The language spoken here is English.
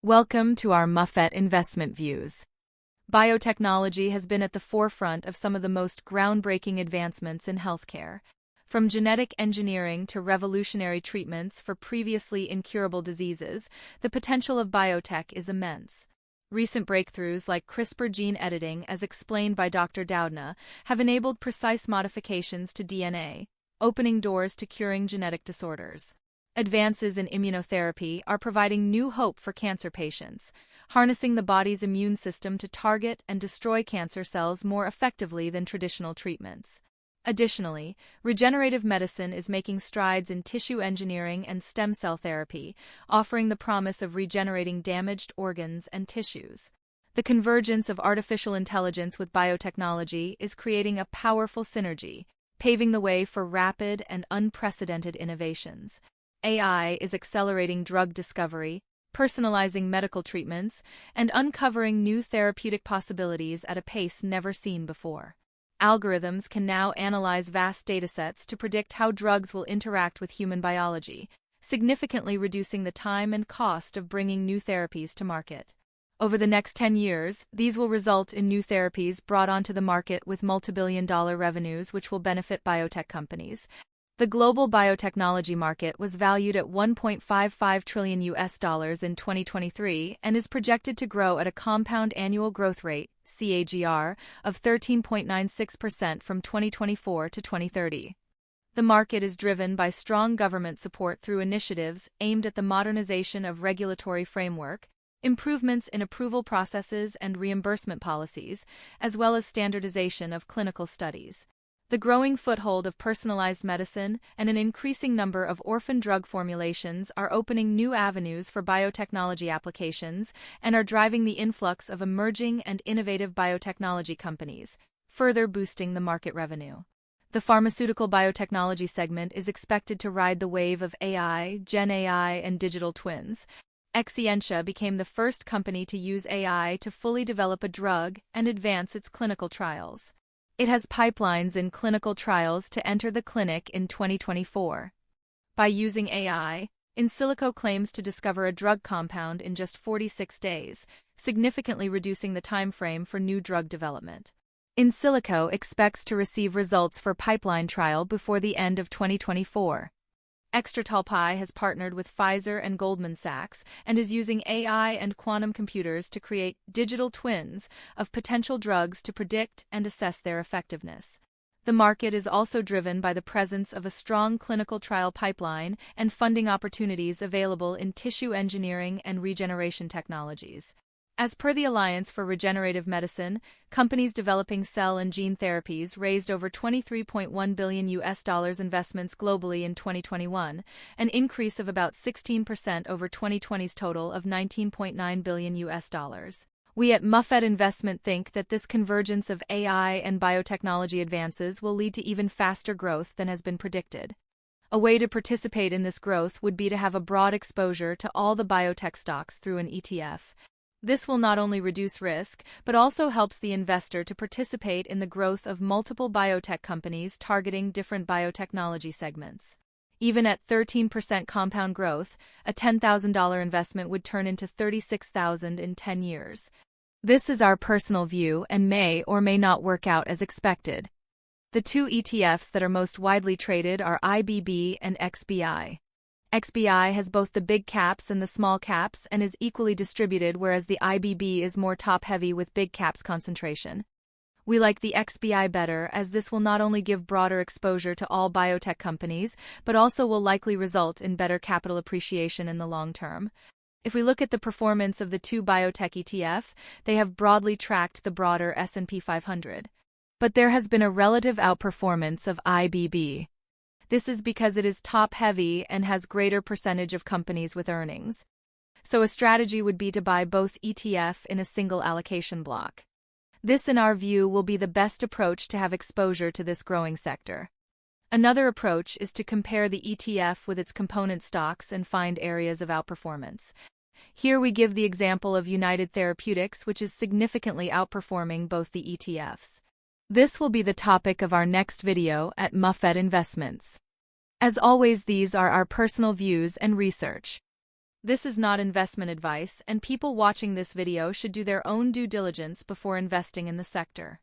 Welcome to our Muffet Investment Views. Biotechnology has been at the forefront of some of the most groundbreaking advancements in healthcare. From genetic engineering to revolutionary treatments for previously incurable diseases, the potential of biotech is immense. Recent breakthroughs like CRISPR gene editing, as explained by Dr. Doudna, have enabled precise modifications to DNA, opening doors to curing genetic disorders. Advances in immunotherapy are providing new hope for cancer patients, harnessing the body's immune system to target and destroy cancer cells more effectively than traditional treatments. Additionally, regenerative medicine is making strides in tissue engineering and stem cell therapy, offering the promise of regenerating damaged organs and tissues. The convergence of artificial intelligence with biotechnology is creating a powerful synergy, paving the way for rapid and unprecedented innovations. AI is accelerating drug discovery, personalizing medical treatments, and uncovering new therapeutic possibilities at a pace never seen before. Algorithms can now analyze vast datasets to predict how drugs will interact with human biology, significantly reducing the time and cost of bringing new therapies to market. Over the next 10 years, these will result in new therapies brought onto the market with multibillion-dollar revenues which will benefit biotech companies. The global biotechnology market was valued at $1.55 trillion in 2023 and is projected to grow at a compound annual growth rate, CAGR, of 13.96% from 2024 to 2030. The market is driven by strong government support through initiatives aimed at the modernization of regulatory framework, improvements in approval processes and reimbursement policies, as well as standardization of clinical studies. The growing foothold of personalized medicine and an increasing number of orphan drug formulations are opening new avenues for biotechnology applications and are driving the influx of emerging and innovative biotechnology companies, further boosting the market revenue. The pharmaceutical biotechnology segment is expected to ride the wave of AI, Gen AI, and digital twins. Exscientia became the first company to use AI to fully develop a drug and advance its clinical trials. It has pipelines in clinical trials to enter the clinic in 2024. By using AI, In Silico claims to discover a drug compound in just 46 days, significantly reducing the time frame for new drug development. In Silico expects to receive results for pipeline trial before the end of 2024. Extratalpi has partnered with Pfizer and Goldman Sachs and is using AI and quantum computers to create digital twins of potential drugs to predict and assess their effectiveness. The market is also driven by the presence of a strong clinical trial pipeline and funding opportunities available in tissue engineering and regeneration technologies. As per the Alliance for Regenerative Medicine, companies developing cell and gene therapies raised over $23.1 billion investments globally in 2021, an increase of about 16% over 2020's total of $19.9 billion. We at Muffet Investment think that this convergence of AI and biotechnology advances will lead to even faster growth than has been predicted. A way to participate in this growth would be to have a broad exposure to all the biotech stocks through an ETF. This will not only reduce risk, but also helps the investor to participate in the growth of multiple biotech companies targeting different biotechnology segments. Even at 13% compound growth, a $10,000 investment would turn into $36,000 in 10 years. This is our personal view and may or may not work out as expected. The two ETFs that are most widely traded are IBB and XBI. XBI has both the big caps and the small caps and is equally distributed, whereas the IBB is more top-heavy with big caps concentration. We like the XBI better as this will not only give broader exposure to all biotech companies, but also will likely result in better capital appreciation in the long term. If we look at the performance of the two biotech ETF, they have broadly tracked the broader S&P 500. But there has been a relative outperformance of IBB. This is because it is top-heavy and has greater percentage of companies with earnings. So a strategy would be to buy both ETF in a single allocation block. This, in our view, will be the best approach to have exposure to this growing sector. Another approach is to compare the ETF with its component stocks and find areas of outperformance. Here we give the example of United Therapeutics, which is significantly outperforming both the ETFs. This will be the topic of our next video at Muffet Investments. As always, these are our personal views and research. This is not investment advice, and people watching this video should do their own due diligence before investing in the sector.